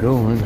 going.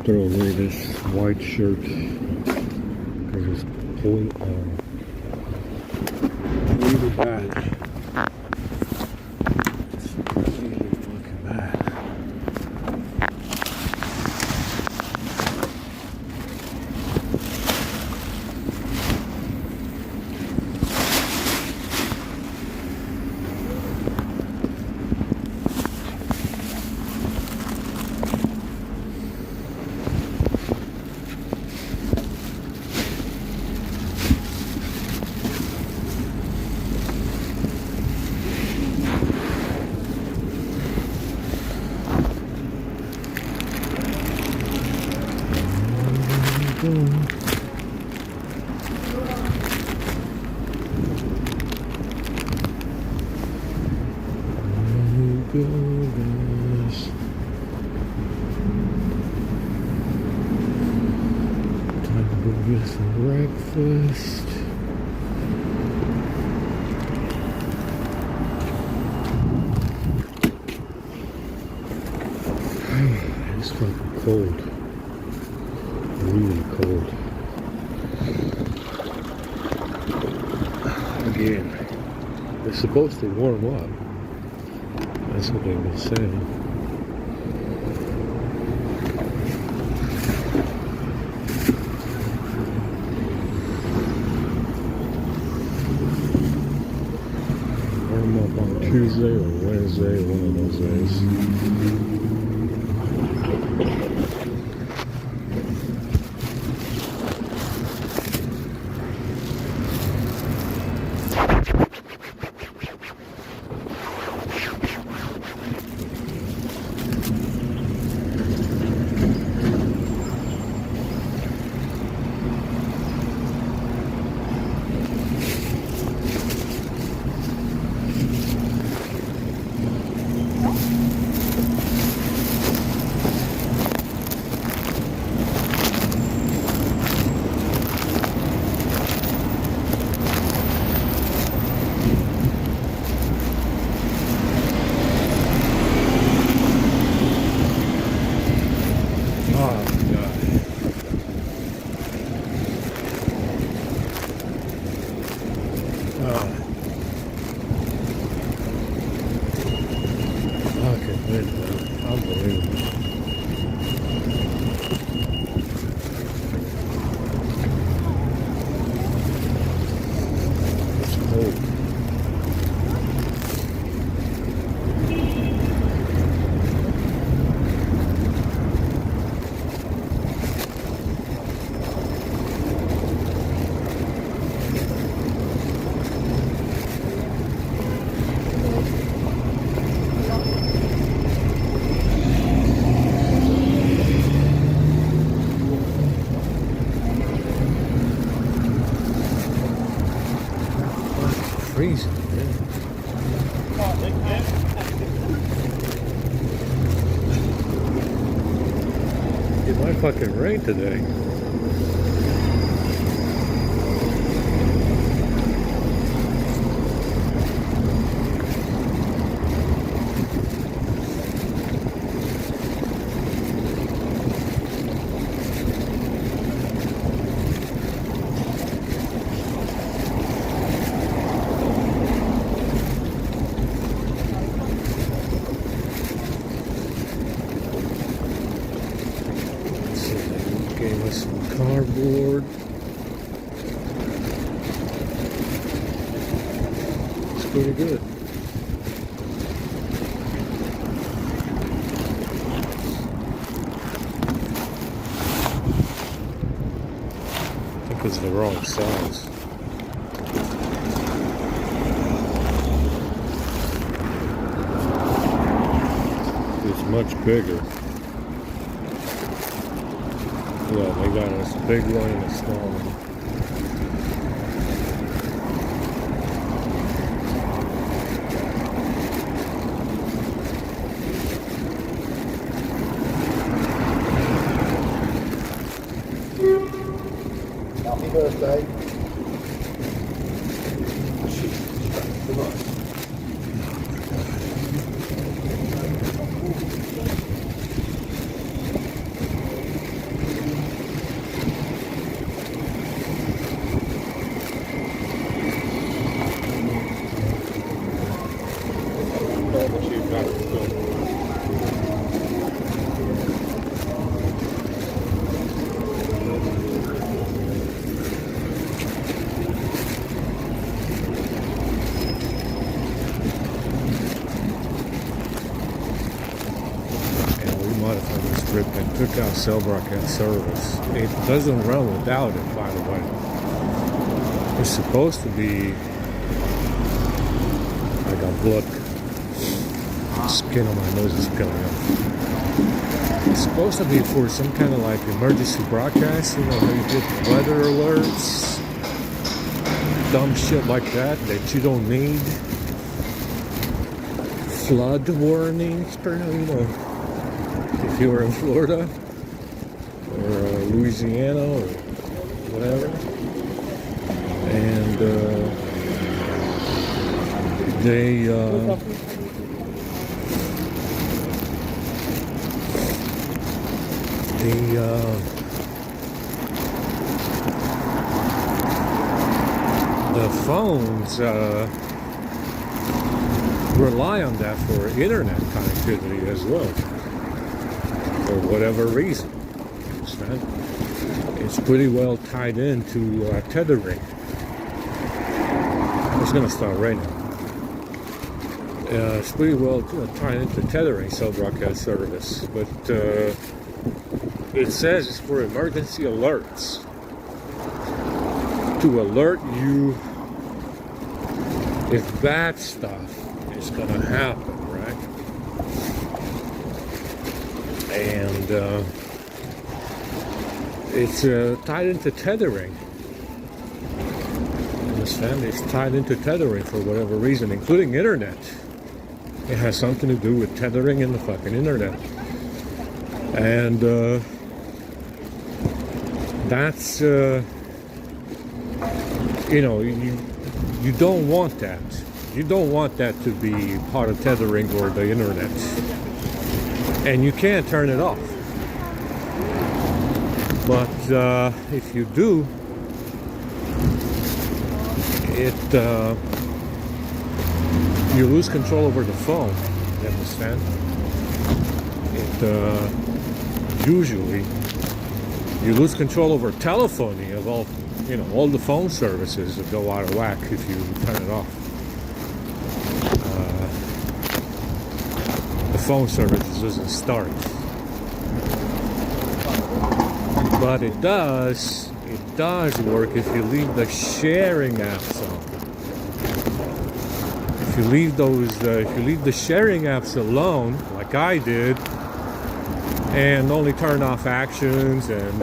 Throw away this white shirt because it's really bad. It's really fucking bad. Time to go get some breakfast. It's fucking cold. Really cold. Again, it's supposed to warm up. That's what they were saying. Warm up on Tuesday or Wednesday, one of those days. Unbelievable. It's cold. freezing, man. It might fucking rain today. Gave us some cardboard. It's pretty good. I think it's the wrong size. It's much bigger. Yeah, they got us a big one and a small one. Happy birthday. Modified this strip and took out cell broadcast service. It doesn't run without it, by the way. It's supposed to be. I got blood. Skin on my nose is peeling off. It's supposed to be for some kind of like emergency broadcast. You know how you get weather alerts, dumb shit like that you don't need. Flood warnings, you know. If you were in Florida or Louisiana or whatever, and the phones rely on that for internet connectivity as well. For whatever reason, understand? It's pretty well tied into tethering. It's going to start right now. It's pretty well tied into tethering cell broadcast service, but it says it's for emergency alerts to alert you if bad stuff is going to happen, right? And it's tied into tethering. Understand? It's tied into tethering for whatever reason, including internet. It has something to do with tethering in the fucking internet. And that's, you know, you don't want that. You don't want that to be part of tethering or the internet. And you can't turn it off. But if you do, you lose control over the phone. You understand? Usually you lose control over telephony of all, you know, all the phone services that go out of whack if you turn it off. The phone service doesn't start. But it does work if you leave the sharing apps on. If you leave the sharing apps alone, like I did, and only turn off actions and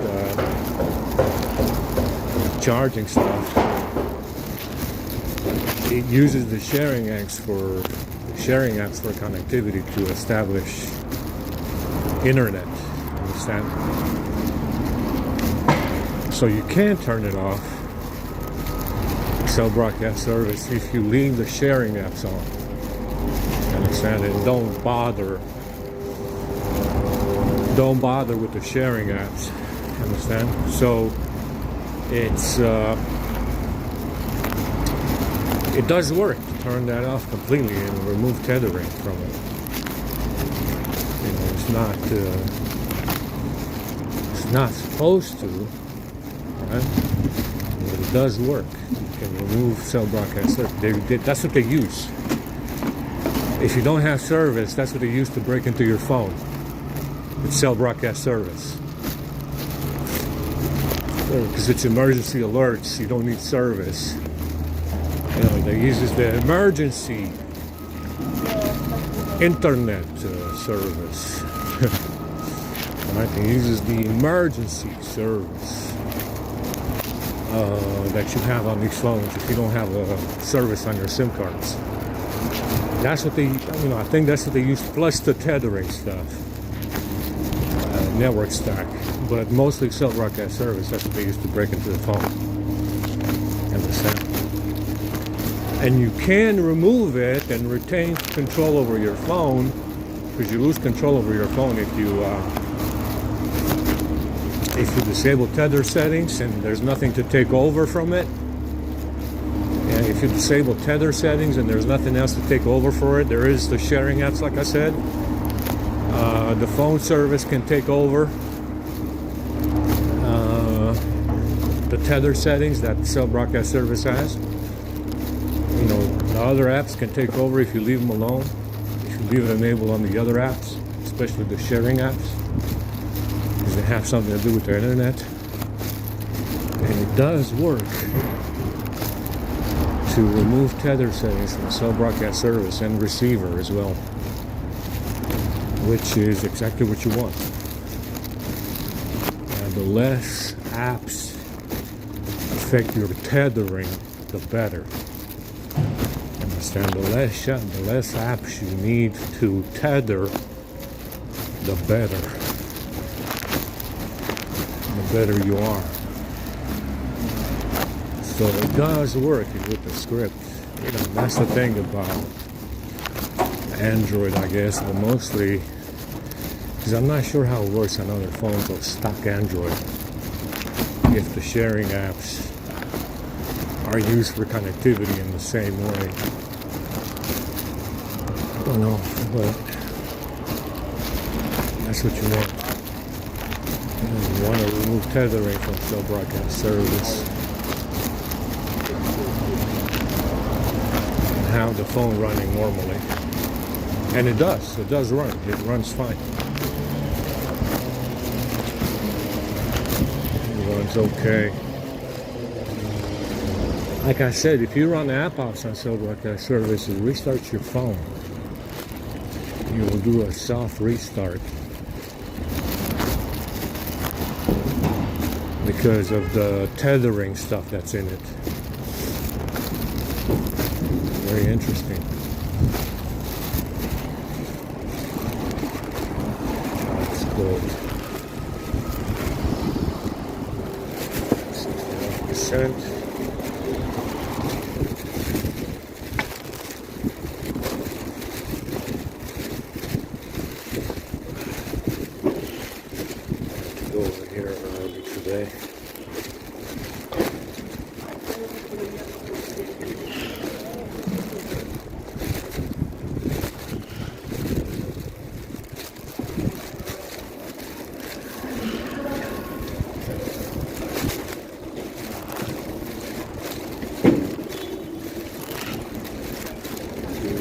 charging stuff, it uses the sharing apps for connectivity to establish internet. Understand? So you can turn it off, cell broadcast service, if you leave the sharing apps on. Understand? And don't bother with the sharing apps. Understand? So it's it does work to turn that off completely and remove tethering from it. You know, it's not supposed to, right? But it does work. You can remove cell broadcast service. That's what they use. If you don't have service, that's what they use to break into your phone. It's cell broadcast service. Because it's emergency alerts, you don't need service. You know, they uses the emergency internet service. Right? It uses the emergency service that you have on these phones if you don't have a service on your SIM cards. That's what they, you know, I think that's what they use, plus the tethering stuff, network stack. But mostly cell broadcast service, that's what they use to break into the phone. Understand? And you can remove it and retain control over your phone, because you lose control over your phone if you disable tether settings and there's nothing to take over from it. And if you disable tether settings and there's nothing else to take over for it, there is the sharing apps, like I said. The phone service can take over the tether settings that the cell broadcast service has. You know, the other apps can take over if you leave them alone. If you leave it enabled on the other apps, especially the sharing apps, because they have something to do with the internet. And it does work to remove tether settings from the cell broadcast service and receiver as well, which is exactly what you want. And the less apps affect your tethering, the better. Understand? The less apps you need to tether, the better. The better you are. So it does work with the script. You know, that's the thing about Android, I guess, but mostly, because I'm not sure how it works on other phones or stock Android, if the sharing apps are used for connectivity in the same way. I don't know, but that's what you want. You want to remove tethering from cell broadcast service and have the phone running normally. And it does run. It runs fine. It runs okay. Like I said, if you run the app off on cell broadcast service and restart your phone, you will do a soft restart because of the tethering stuff that's in it. Very interesting. That's good. 61%. Go over here early today.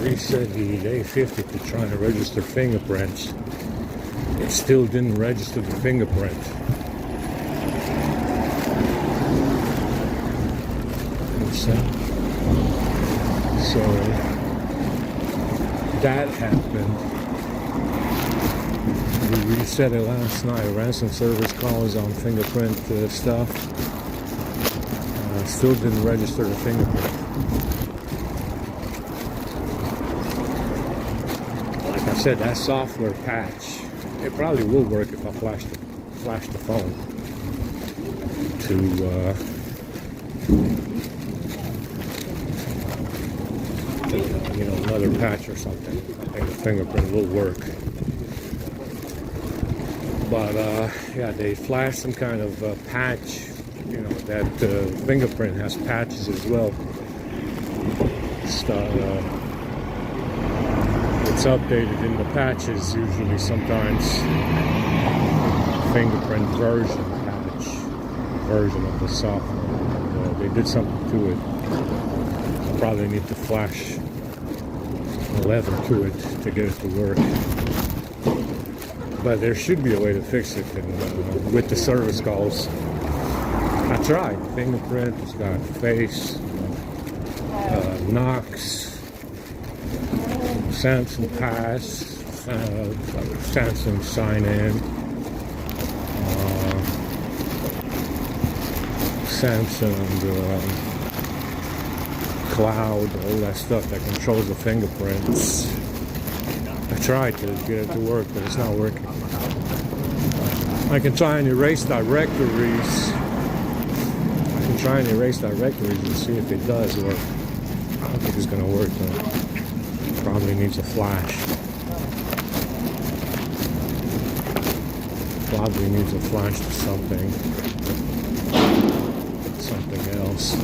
Reset the A50 to try to register fingerprints. It still didn't register the fingerprint. So that happened. We reset it last night. Ran some service calls on fingerprint stuff. Still didn't register the fingerprint. said, that software patch, it probably will work if I flash the phone to another patch or something. I think the fingerprint will work. But yeah, they flash some kind of patch. That fingerprint has patches as well. It's updated in the patches usually. Sometimes fingerprint version of the software. They did something to it. Probably need to flash 11 to it to get it to work. But there should be a way to fix it, and with the service calls. I tried. Fingerprint, it's got face, Knox, Samsung Pass, Samsung Sign In, Samsung Cloud, all that stuff that controls the fingerprints. I tried to get it to work, but it's not working. I can try and erase directories. And see if it does work. I don't think it's going to work though. Probably needs a flash. Probably needs a flash to something else.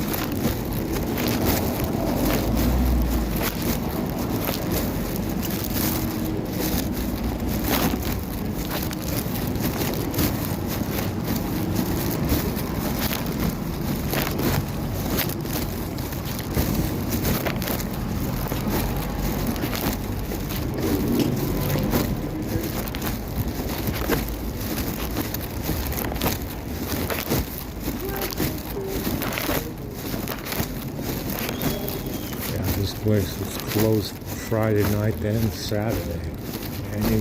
This place was closed Friday night and Saturday.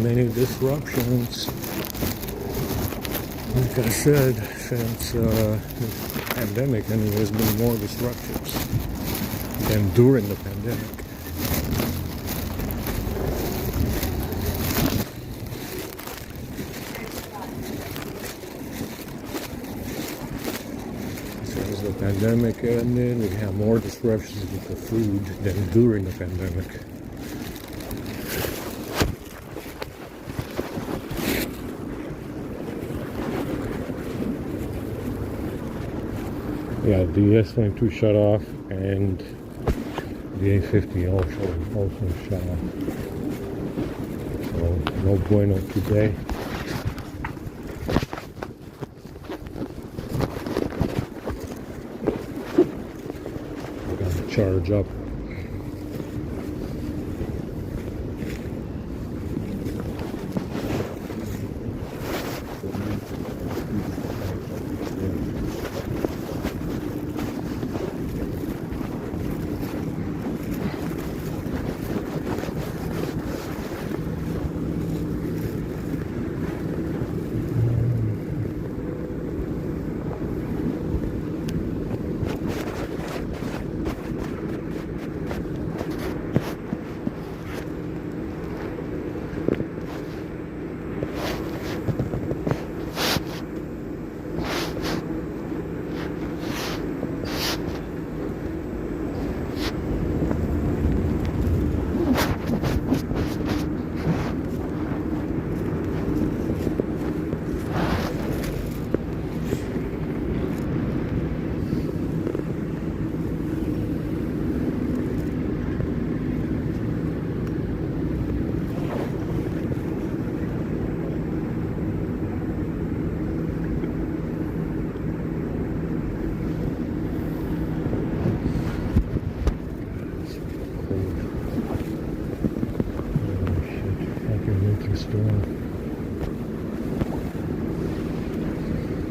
Many disruptions. Like I said, since the pandemic, and there's been more disruptions than during the pandemic. Since the pandemic ended, we have more disruptions with the food than during the pandemic. Yeah, the S22 shut off, and the A50 also shut off. So no bueno today. Gotta charge up. Store.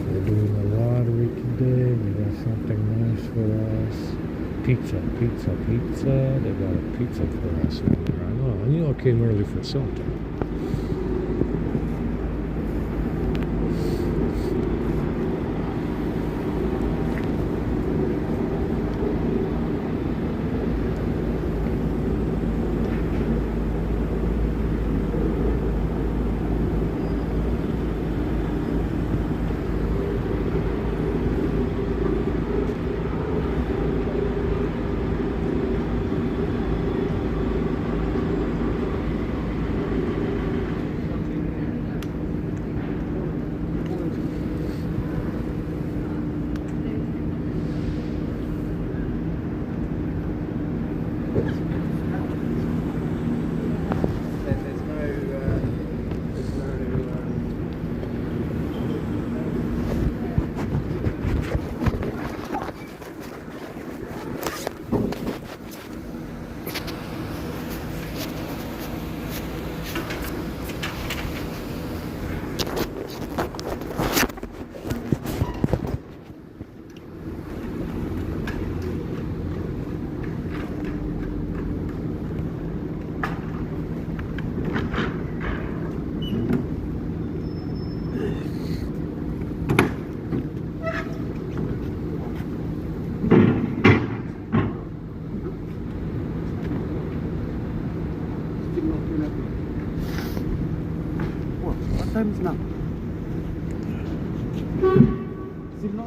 We're doing a lottery today. We got something nice for us. Pizza. They got a pizza for us over there. I know I came early for something.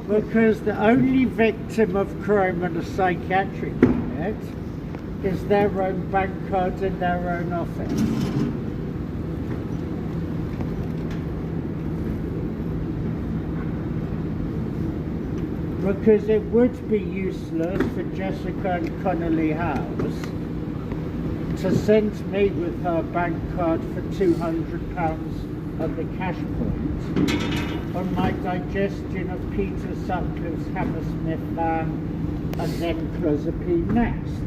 Because the only victim of crime in a psychiatric unit is their own bank card in their own office. Because it would be useless for Jessica and Connolly House to send me with her bank card for £200 at the cash point on my digestion of Peter Sutcliffe's Hammersmith van and then clozapine next.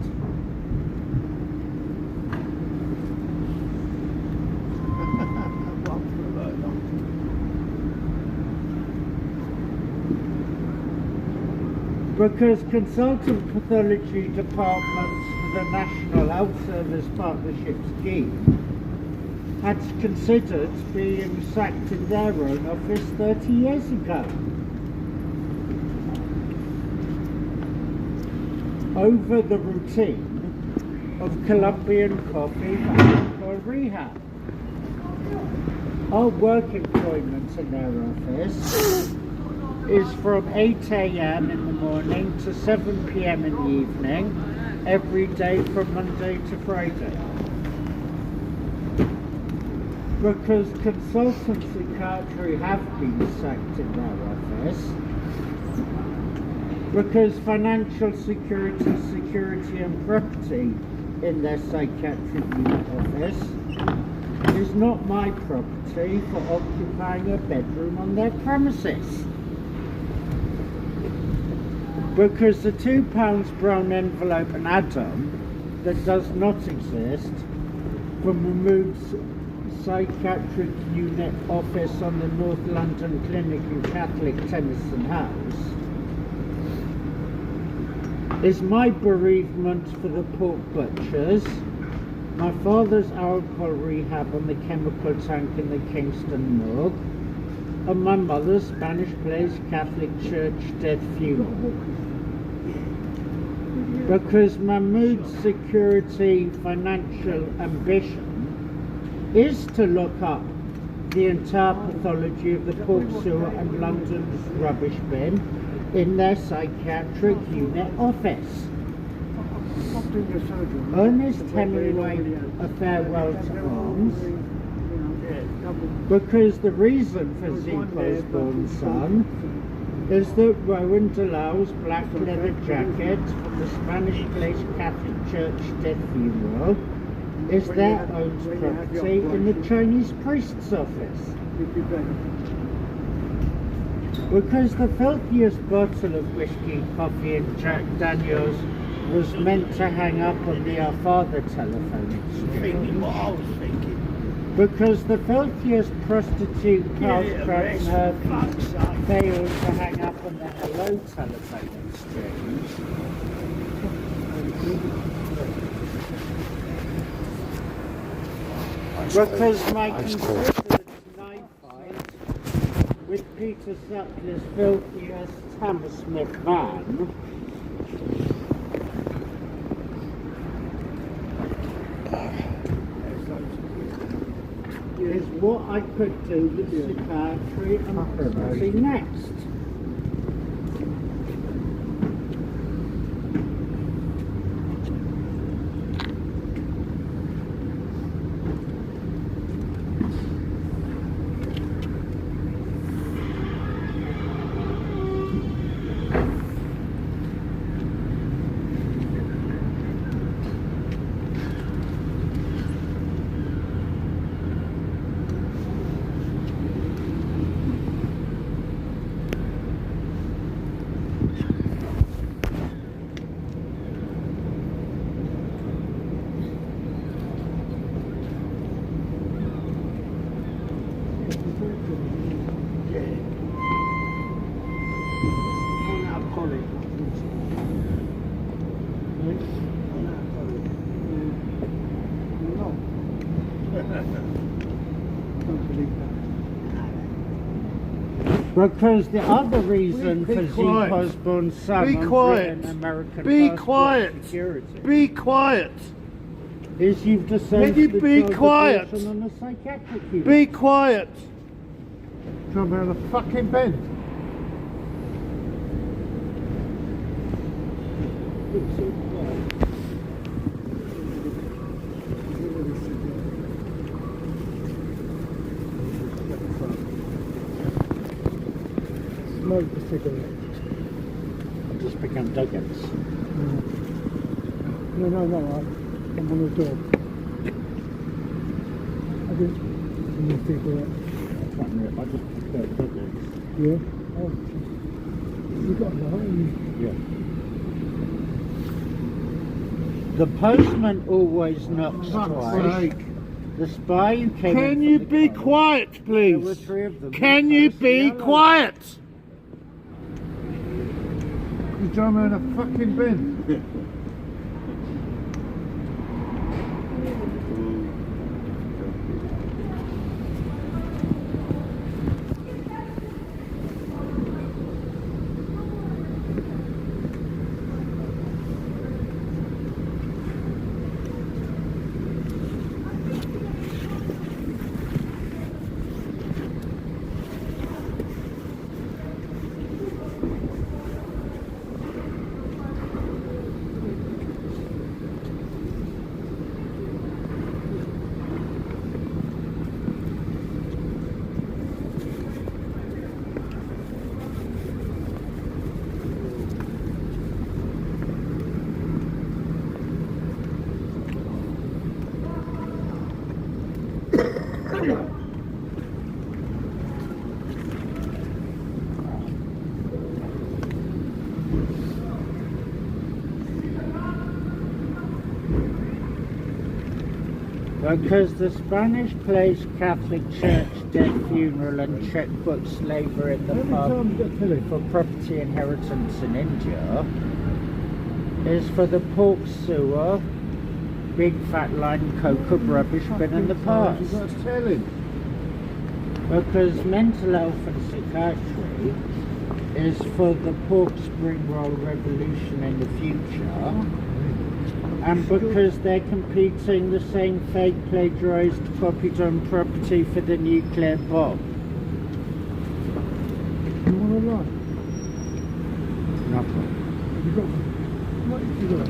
Because consultant pathology departments for the National Health Service Partnership Scheme had considered being sacked in their own office 30 years ago. Over the routine of Colombian coffee or rehab. Our work employment in their office is from 8 AM in the morning to 7 PM in the evening, every day from Monday to Friday. Because consultant psychiatry have been sacked in their office, because financial security and property in their psychiatric unit office is not my property for occupying a bedroom on their premises. Because the £2 brown envelope and add-on that does not exist from Mahmood's psychiatric unit office on the North London Clinic in Catholic Tennyson House is my bereavement for the pork butchers, my father's alcohol rehab on the chemical tank in the Kingston morgue, and my mother's Spanish Place Catholic Church death funeral. Because Mahmood's security financial ambition is to look up the entire pathology of the pork sewer and London's rubbish bin in their psychiatric unit office. Ernest Hemingway, A Farewell to Arms, because the reason for Zico's born son is that Rowan Delau's black leather jacket from the Spanish Place Catholic Church death funeral is their own property in the Chinese priest's office. Because the filthiest bottle of whiskey, coffee and Jack Daniels was meant to hang up on the Our Father telephone exchange. Because the filthiest prostitute, Carlscraft and Herpes, failed to hang up on the Hello telephone exchange. Because my considered knife fight with Peter Sutcliffe's filthiest Hammersmith van is what I could do with psychiatry and privacy next. Because the other reason Be for Zeke quiet. Osborne's son Be on quiet. Britain American Be passport quiet. security Be quiet. is you've decided Will you to be charge a quiet? person on a psychiatric unit. Be quiet. Jump out of the fucking bed. Smoke the cigarette. I've just become Duggins. No, I'm on the door. I didn't. You cigarette. I just prefer Duggins. Yeah. Oh. You got that, haven't you? Yeah. The postman always knocks twice. The spy who came Can in you from the be college- quiet, There please? were 3 of them. Can One you first, be the other- quiet? You jump out of the fucking bin. Because the Spanish place Catholic Church dead funeral and checkbook slavery at the pub for property inheritance in India is for the pork sewer, big fat line coke of rubbish bin in the past. You've got to tell him. Because mental health and psychiatry is for the pork spring roll revolution in the future, and because they're competing the same fake plagiarized copied on property for the nuclear bomb. You want to run? Nothing. You got what have you got?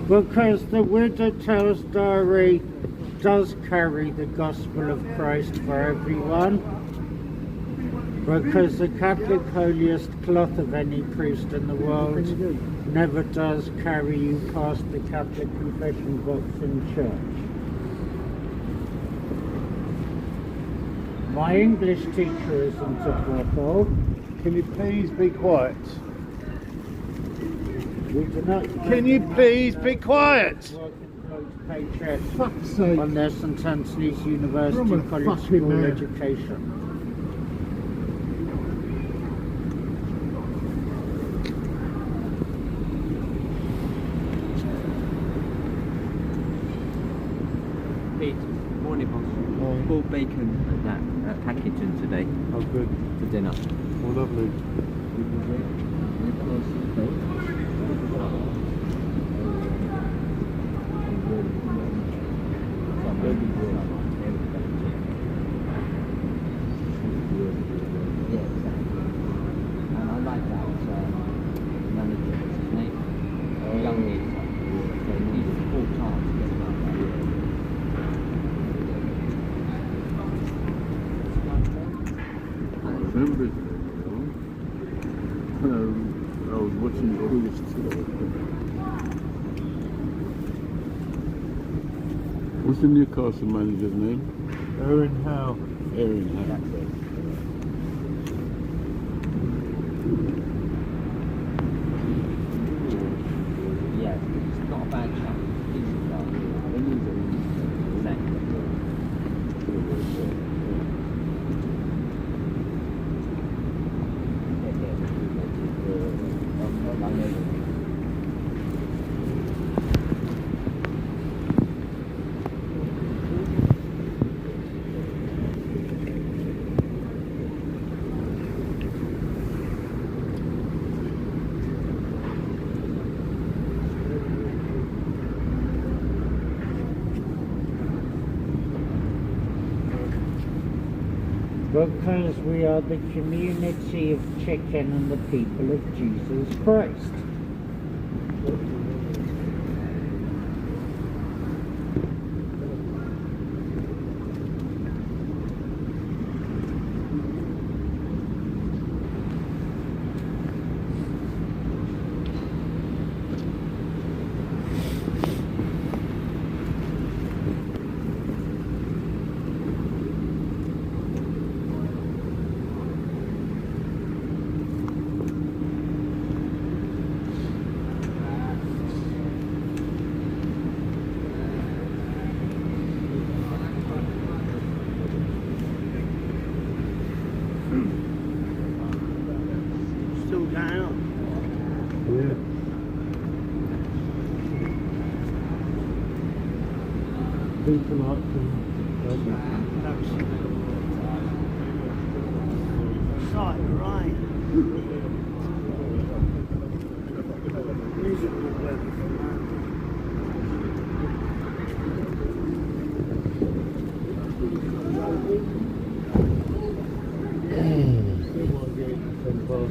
Because the Widow Tales Diary does carry the gospel of Christ for everyone. Because the Catholic holiest cloth of any priest in the world never does carry you past the Catholic confession box in church. My English teacher isn't a brothel. Can you please be quiet? We do not. Can you please be quiet? Paycheck Fuck's sake. on their St Anthony's University I'm a College fucking School man. education. Pete, morning boss. Bought bacon at that packaging today Oh, good. for dinner. Oh, lovely. Yeah, exactly. And I like that manager, what's his name? Young geezer. So he's full time to get him out there. remember it. I was watching August. What's the Newcastle manager's name? Aaron Howe. Aaron Howe. Yeah, it's not a bad shot. Decent shot. Because we are the community of chicken and the people of Jesus Christ. Still going on. Yeah. People like them. Right, right. Miserable weather for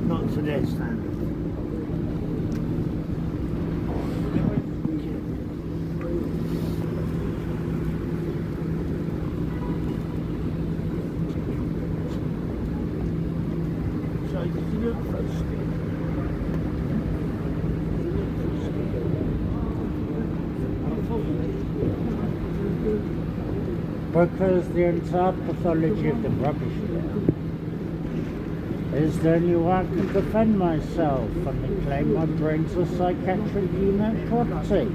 not to their standard. So did you look for a stick? Because the entire pathology of the rubbish is the only way I can defend myself and they claim my brain's a psychiatric unit property.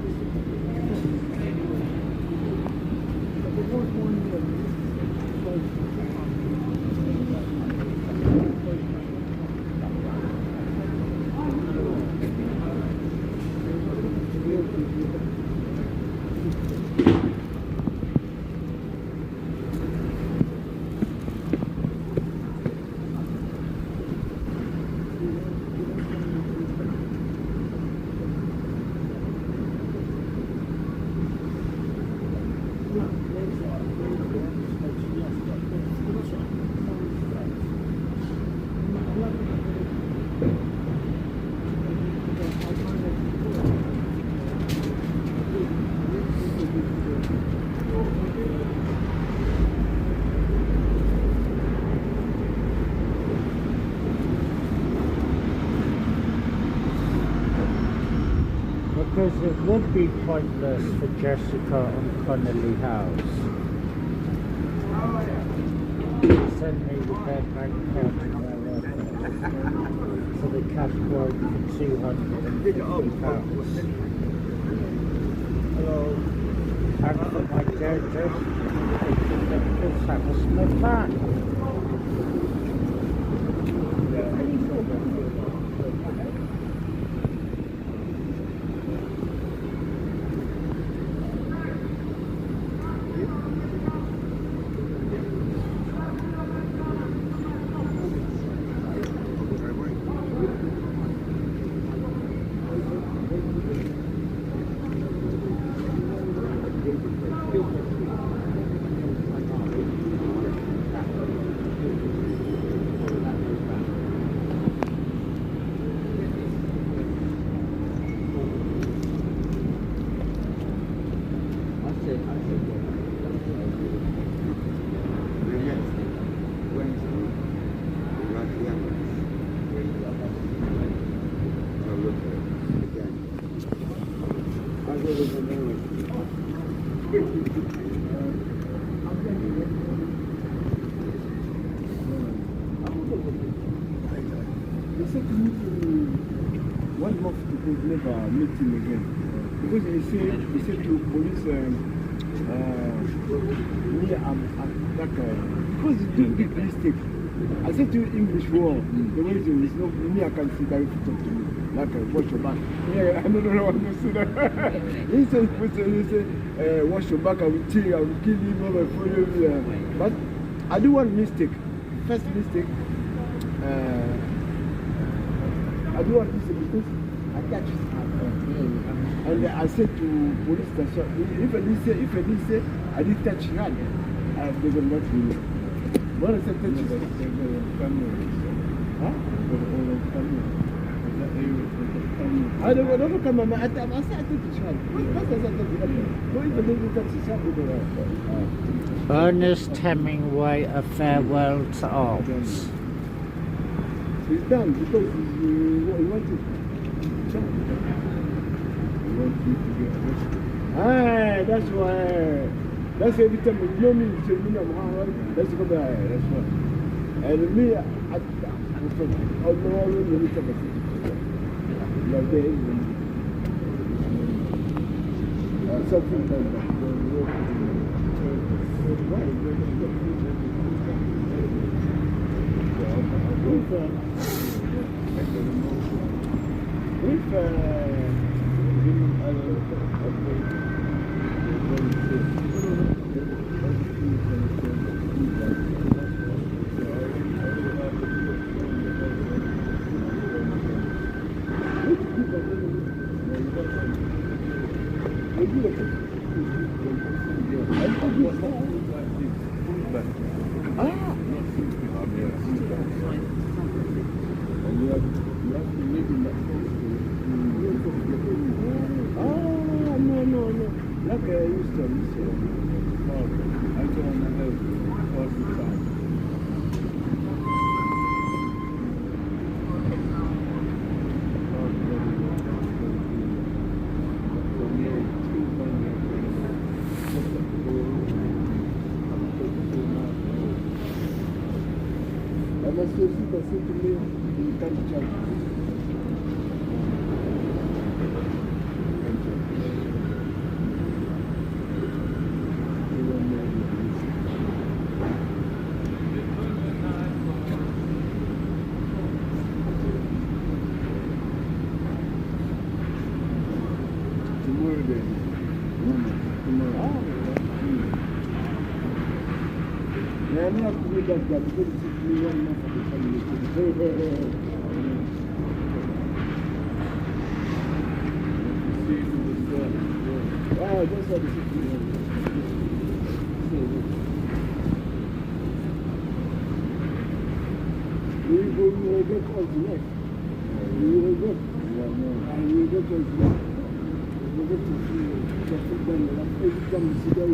Because it would be pointless for Jessica on Connolly House. Send me with their bank card and their records for the cash quote for £250. Hello. And for my dentist, because that was my back. They said to me to 1 month to never meet him again. Because he said to police, me, I'm like, because he did big mistake. I said to you English word, the way there is no, me, I can see that if you talk to me, like, wash your back. Yeah, I don't know what to say that. He said, wash your back, I will kill you, I will kill you, I will follow you. But I do one mistake. First mistake, I do want to say because I catch his hand. And I said to police station, if I didn't say, I didn't touch his hand, they will not be me. When I said touch his hand, they will come here. Huh? I don't know, come on, I said I touch his hand. What does that touch his hand? Don't even touch his hand. Ernest Hemingway, A Farewell to Arms. He's done because he wanted. He wants you to get arrested. Ah, that's why. That's every time you know me, you say, let's go back. That's why. And me, I don't know when you talk about it. Like there is something like that. I'm not to do that because it took me 1 month of the family. Oh, that's what it is. We will get all the next. We will get. And we will get all the next. We will get to see the food done. Every time you see them,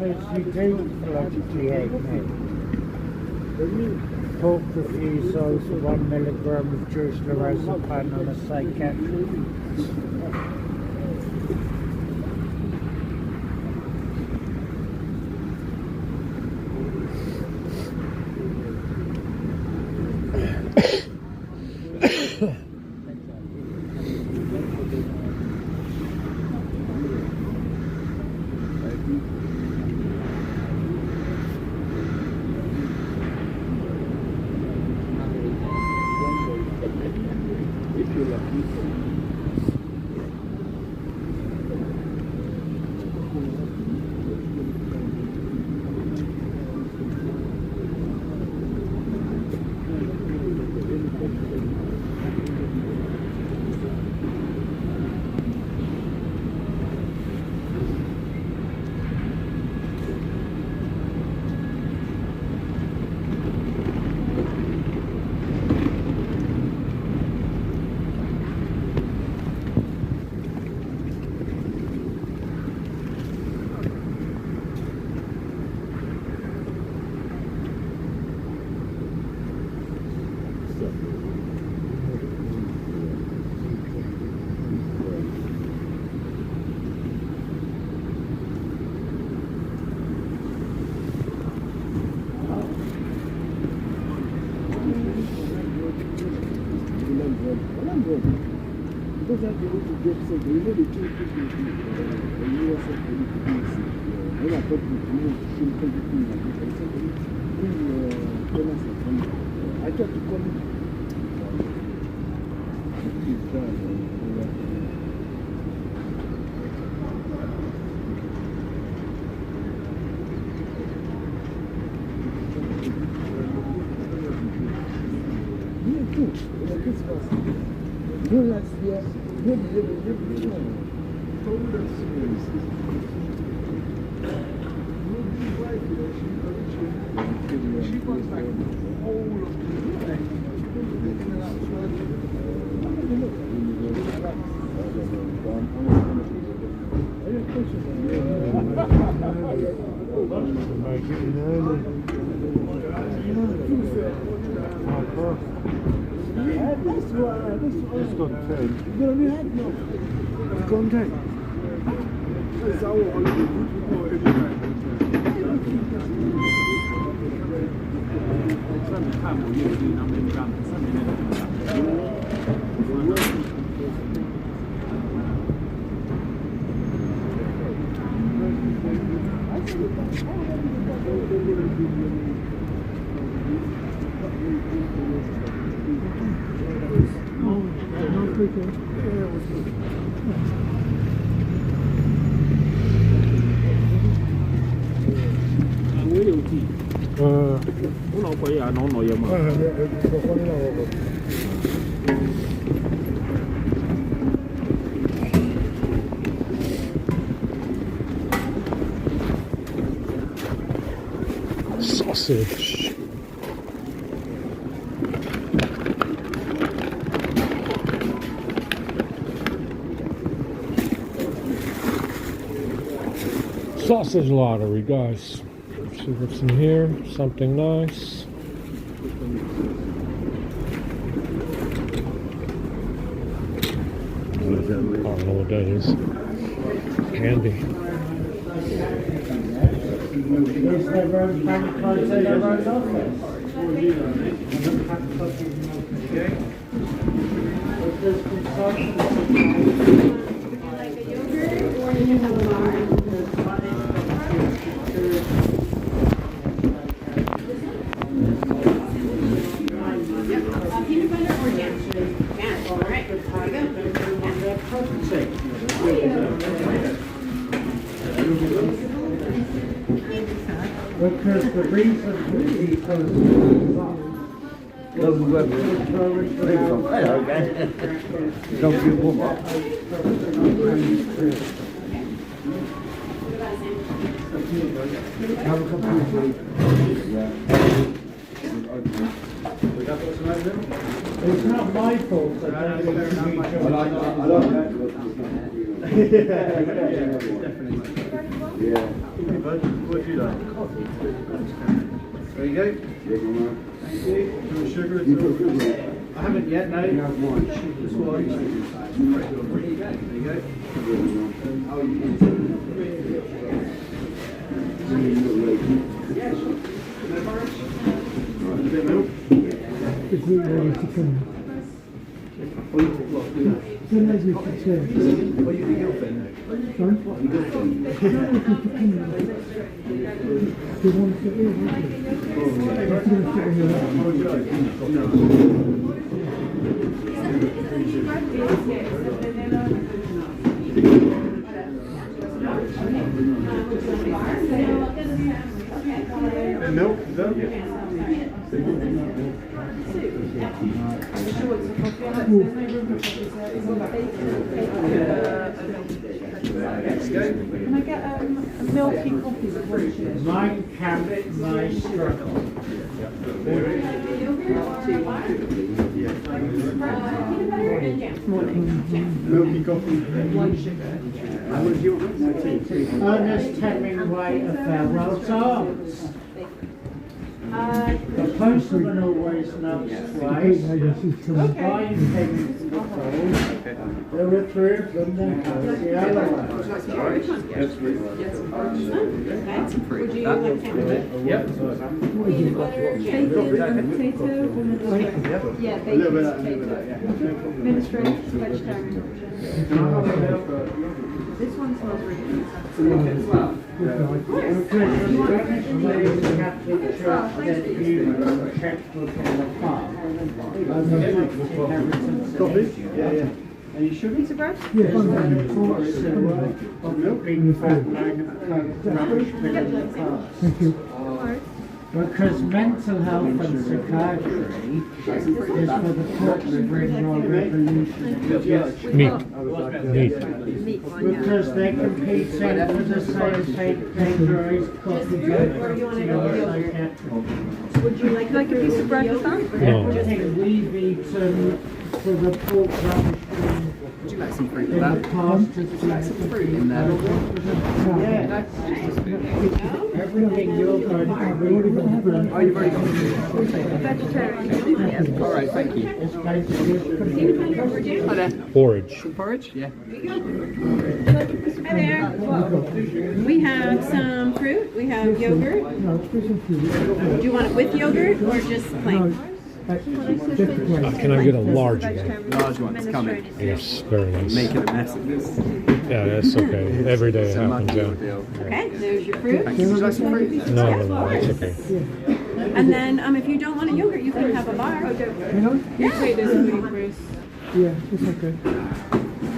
Because you do float GA, mate. pork refusals, 1 milligram of juice lorazepam on a psychiatric. Because I go to get so you know the two people the US politics. When I talk to you, simple things like this, I said, I try to call him. Me too, in the Christmas. Last year, maybe, told us she was like all of It's got 10. You gonna be happy? No. It's gone 10. That's our holiday. Sausage. Sausage lottery, guys. Let's see what's in here. Something nice. I don't know what that is. Candy. Is there a bank card in their own office? There's consultants. Like a yogurt or you have a bar? Peanut butter or jam? Jam. All right. Because the reason is because Hello again. Don't you warm up? Have a cup of tea. it's not my fault that I don't I like that. Yeah. What do you like? There you go. Sugar? You put sugar in. I haven't yet, no. You have one. That's why. There you go. A bit of milk. Milk, is that? Can I get a milky coffee with one sugar? My camp, my struggle. Milky coffee. How much do you want? No, tea. Ernest Hemingway, A Farewell to Arms. The postman always knows twice. Five things before. There were three of them, then comes the other one. Would you like to Yep. peanut butter, bacon, and potato? Yeah, A little bit bacon, of that, a little bit of that, yeah. minestrone, vegetarian. This one smells really good. Coffee? Yeah, yeah. Any sugar? Pizza bread? Thank you. Because mental health and psychiatry is for the post-liberal revolution. Meat. Because they're competing for the same paper as coffee psychiatry. Would you like a piece of bread with that? No. Everything we've eaten for the pork rubbish Would you like some fruit in with the that? past has Would you like some fruit in there? yeah, everything you're going to Oh, you've already got the Vegetarian. All right, thank you. It's basically Hi there. Porridge. Some porridge? Yeah. Hi there. We have some fruit. We have yogurt. Do you want it with yogurt or just plain? Can I get a large one? Large one's coming. Yes, very nice. Making a mess of this. Yeah, that's okay. Every day it It's a happens, lucky yeah. ordeal. Okay, there's your fruit. Thank you. Would you like some fruit? No, it's okay. And then if you don't want a yogurt, you can have a bar. You take this with you, Bruce. Yeah, it's okay.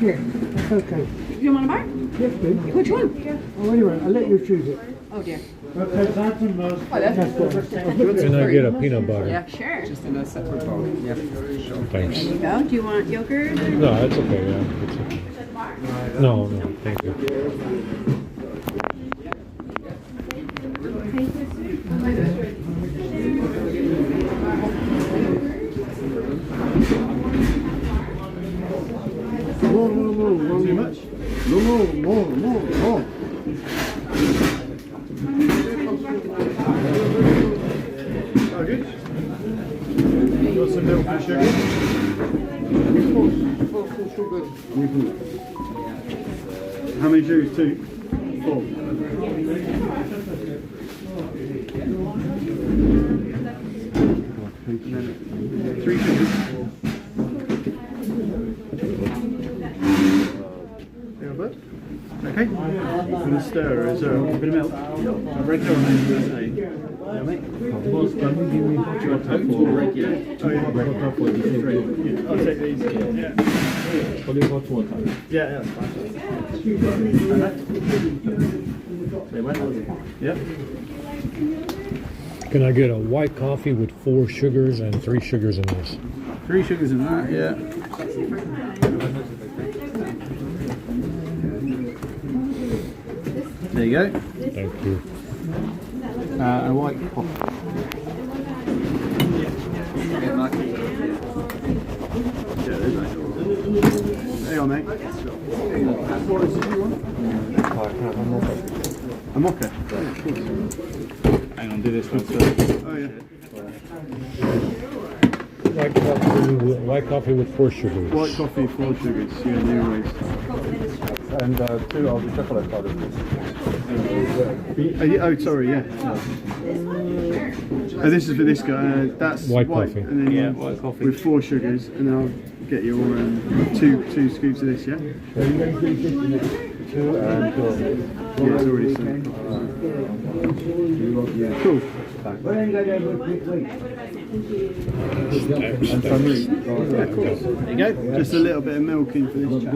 Yeah, it's okay. You don't want a bar? Yes, please. Which one? Oh, anyway, I'll let you choose it. Oh dear. because that's the most. Can I get a peanut butter? Yeah, Sure. just in a separate bowl. Yeah, sure. Thanks. There you go. Do you want yogurt? No, it's okay. Yeah, it's okay. No, no, thank you. More. Too much? More. Oh, good. Got some milk and sugar? How many sugars? 2? 4. And then 3 sugars. Okay. And the stirrer is a bit of milk. Regular or not? Yeah, mate. Regular. Oh, yeah. I'll take these. Yeah. Yeah, that's fine. And that? Say when? Yeah. Can I get a white coffee with 4 sugars and 3 sugars in this? 3 sugars in that, yeah. There you go. Thank you. A white coffee. Yeah, there's nice. There you are, mate. What is it you want? A mocha. Hang on, do this one first. Oh, yeah. White coffee with 4 sugars. White coffee, 4 sugars, yeah, no worries. And 2 of the chocolate powder. Oh, sorry, yeah. Oh, this is for this guy. That's White coffee. And then white coffee. with 4 sugars, and then I'll get your 2 scoops of this, yeah? 2 and 2. Yeah, it's already sent. Cool. And some meat. Yeah, cool. There you go. Just a little bit of milk in for this chap.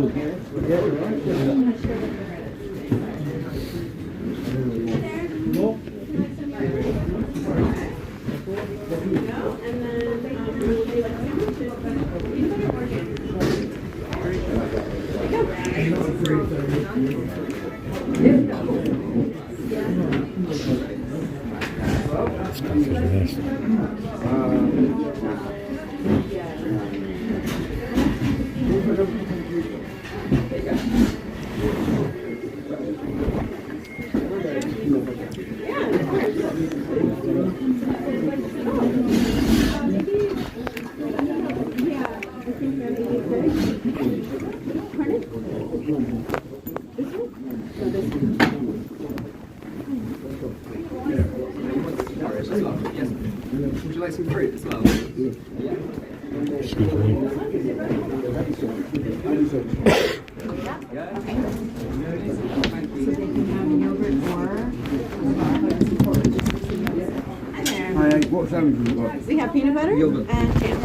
Would you like some fruit as well? Excuse me. What sandwich have you got? We have peanut butter and jam.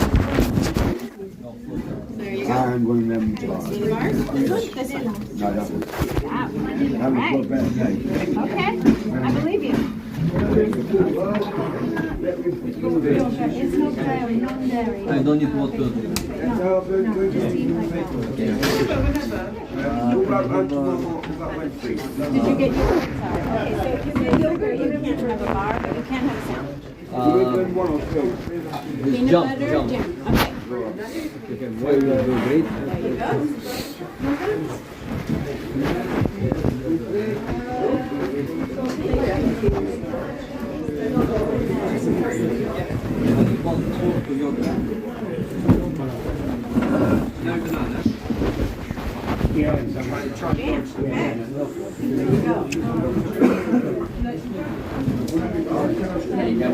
There you go. I'm going them bars. See the bars? This one? This one. No, that one. That one. That one's got better taste. Okay, I believe you. It's not dairy, non-dairy. I don't need water. No, just eat like that. Did you get yogurt? Sorry. Okay, so if you get yogurt, you can't have a bar, but you can have a sandwich. Peanut butter, jam. Okay. There you go.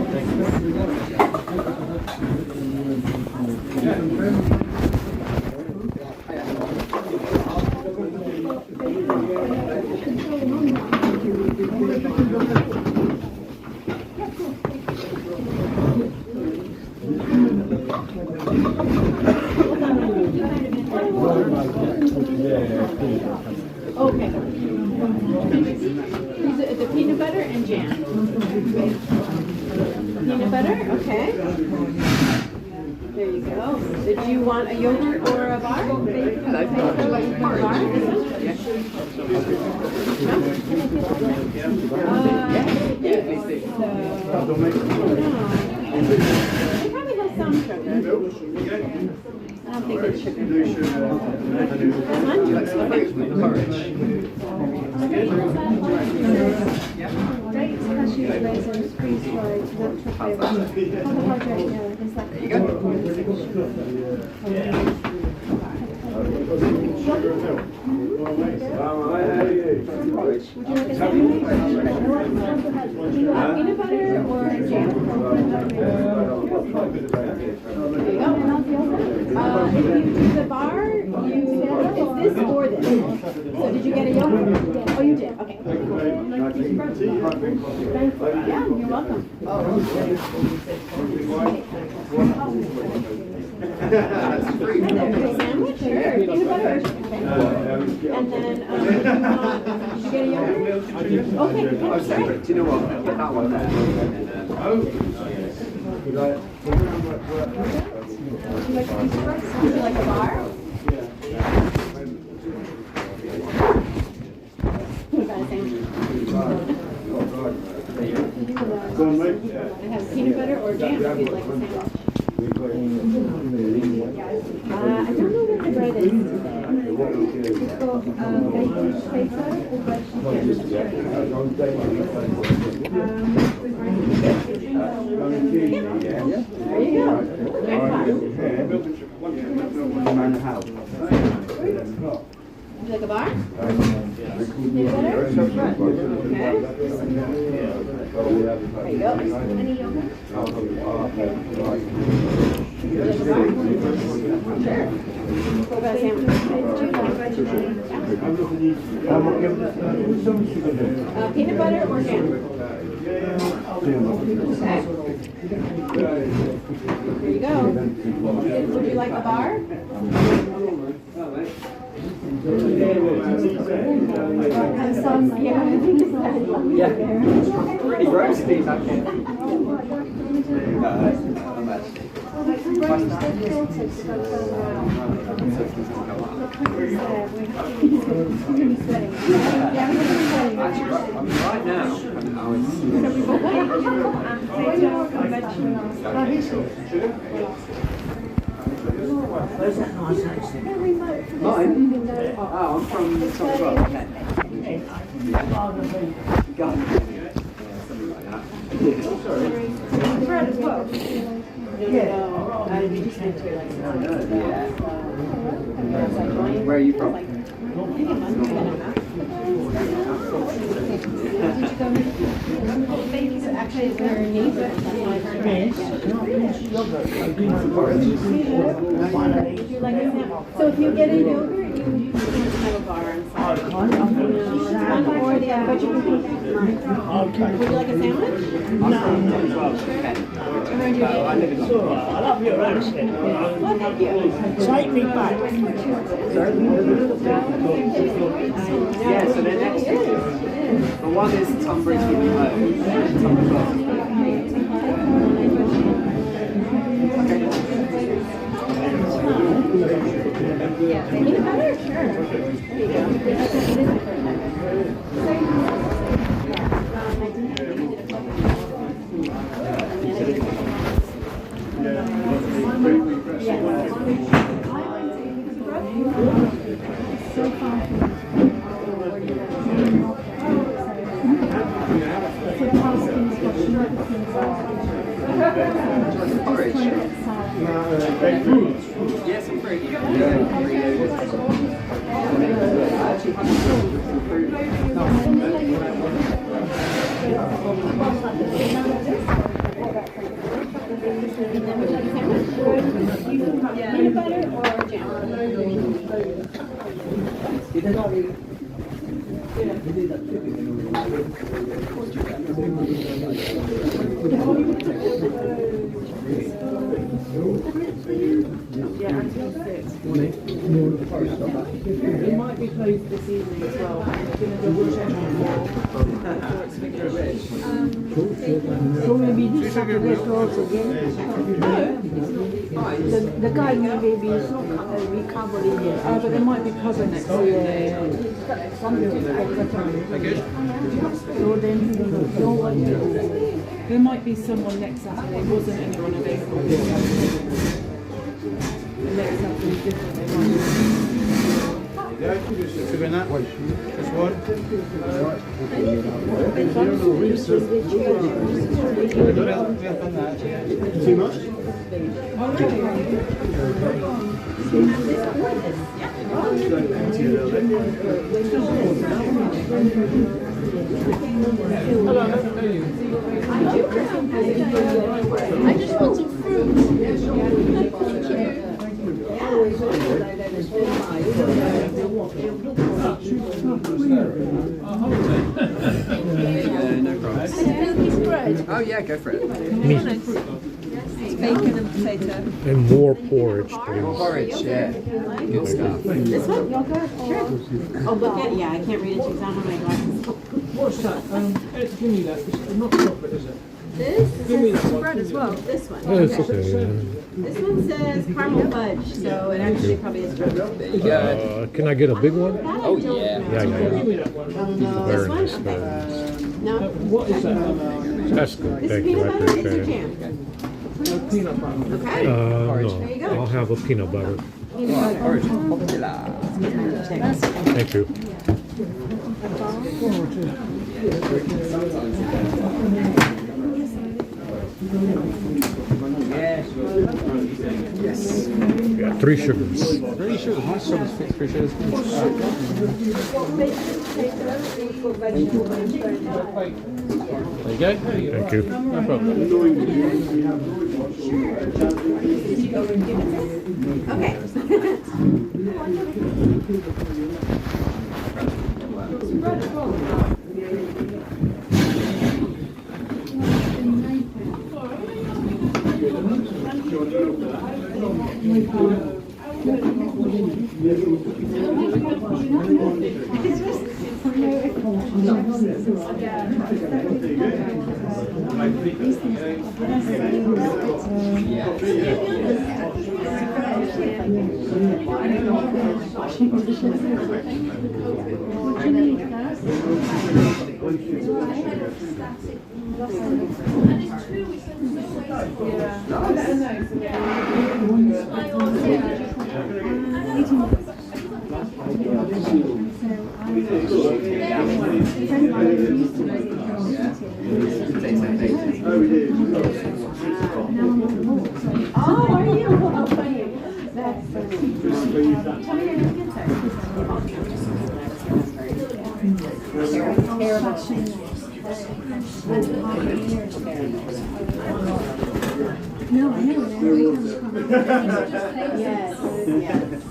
Okay. The peanut butter and jam. Peanut butter, okay. There you go. Did you want a yogurt or a bar? Bar? It probably has some sugar. I don't think it's sugar. This one? Dates, cashews, raisins, freeze-dried, natural flavour. Carbohydrate, no, there's like... There you go. Would you like a sandwich? Do you want peanut butter or jam? There you go. If you do the bar, is this or this? So did you get a yogurt? Oh, you did. Okay. Yeah, you're welcome. Sandwich? Sure. Peanut butter? Okay. And then, did you get a yogurt? Okay, that's great. Do you know what? Get that one there. Would you like a bar? What about a sandwich? I have peanut butter or jam if you'd like a sandwich. I don't know what the bread is today. We've got bacon, potato, or vegetable. There you go. Any yogurt? Sure. What about a sandwich? Peanut butter or jam? Okay. There you go. Would you like a bar? Yeah. Pretty roasty, actually. Right now, Where's that nice accent? mine? Oh, I'm from Scotland. Got it. Something like that. Bread as well. Where are you from? Actually, is there a name? Would you like a sandwich? So if you get a yogurt, you can't have a bar. I'm sorry. Or the but you can. Would you like a sandwich? No. Okay. Around your I love your accent. Well, thank you. Take me back. Yeah, so they're next to you. The one is Tunbridge Home. Peanut butter? Sure. There you go. Porridge. Yes, some fruit. Peanut butter or jam? Yeah, until 6. It might be closed this evening as well. I'm going to double check before it's finished. So maybe this Saturday close again? The guy maybe is not recovering yet. But there might be cover next Saturday. Something extra time. So then you don't know what to do. There might be someone next Saturday. Wasn't anyone available? The next Saturday is different. They might Just one. Too much? I just want some fruit. No problem. Oh yeah, go for it. bacon and potato. And more porridge, please. Porridge, yeah. Good stuff. This one? Yogurt? Sure. Oh, look at yeah, I can't read it too because I don't have my glasses. What's that? Give me that. It's not chocolate, is it? This Give me is that one. bread as well. This one. Oh, it's okay. This one says caramel fudge, so it actually probably is bread. There you go. Can I get a big one? Oh yeah. Yeah. Give me that one. Very one? nice. Very nice. No. What is that? That's good. This is Thank you. I peanut butter. It's appreciate your it. jam. Peanut butter. Okay. No, There you go. I'll have a peanut butter. Porridge popular. Thank you. Yes. Yeah, 3 sugars. 3 sugars. My sugars fit 3 sugars. There you go. Thank you. No problem. Oh, are you? How funny. That's so sweet. Tell me your name No, I know. Yes, yes.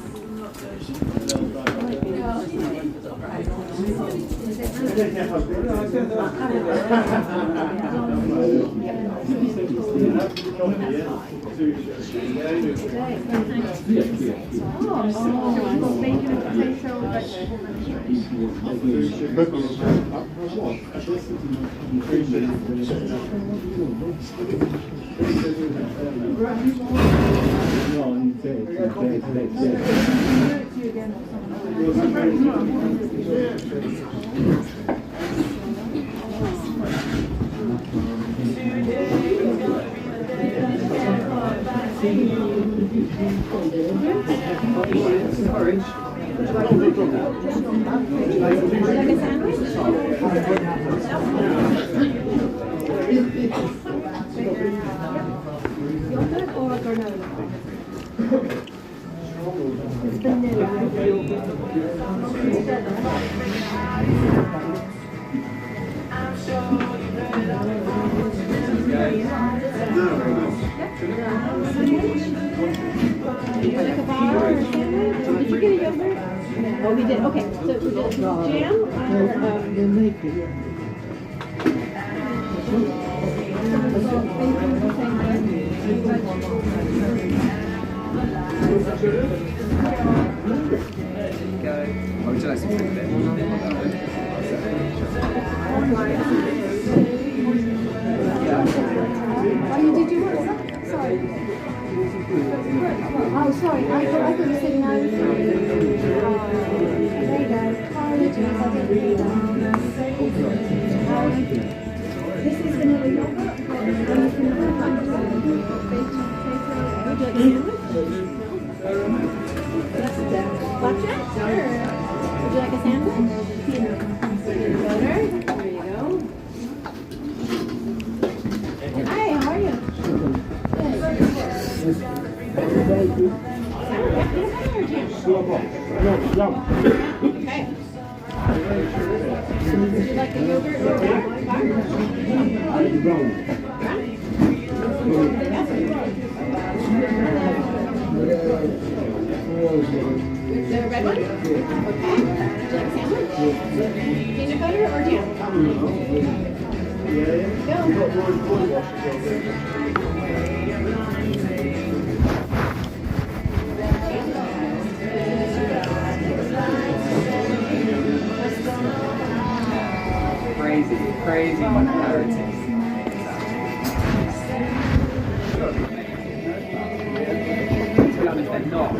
Oh, we did. Okay, so we did jam did you work? Sorry. Oh, sorry. I thought you said no. There you go. This is vanilla yogurt. Blackjack? Sure. Would you like a sandwich? Peanut butter. There you go. Hi, how are you? Okay. Would you like a yogurt or the red one? Okay. Would you like a sandwich? Peanut butter or jam? Crazy narrative. They're not.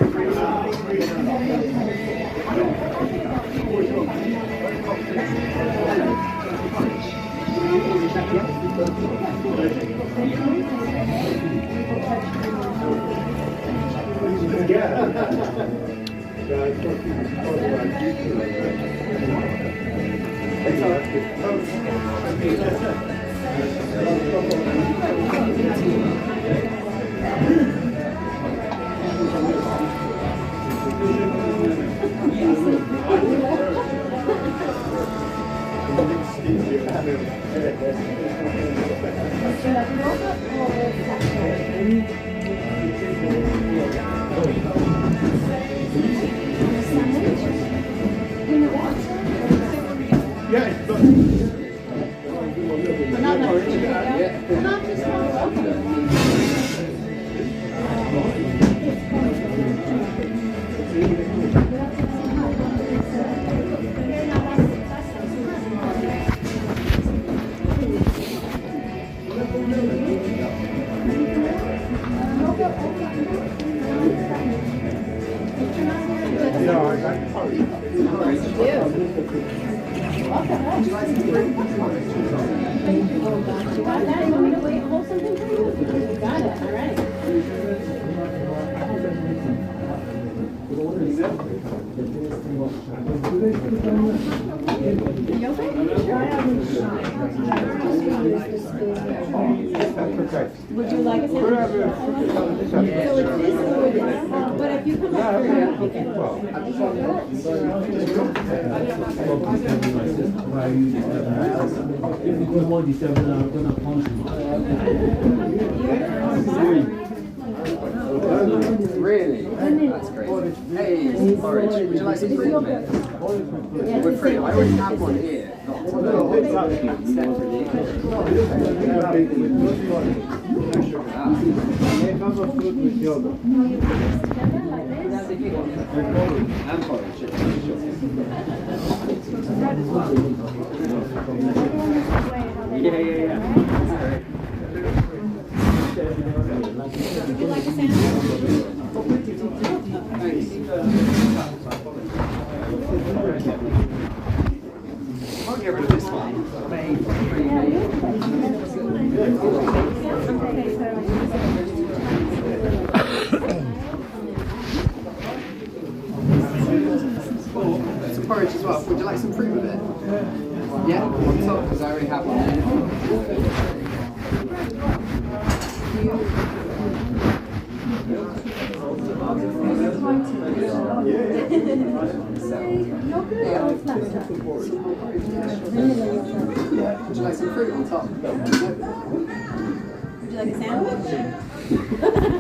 Would you like a sandwich? So it's this or this. But if you come up here, pick it. Really? That's great. Hey, porridge. Would you like some fruit? With fruit, I already have one here. And porridge. Yeah. Would you like a sandwich? I'll get rid of this one. Some porridge as well. Would you like some fruit with it? Yeah, on top, because I already have one there. Would you like some fruit on top? Would you like a sandwich?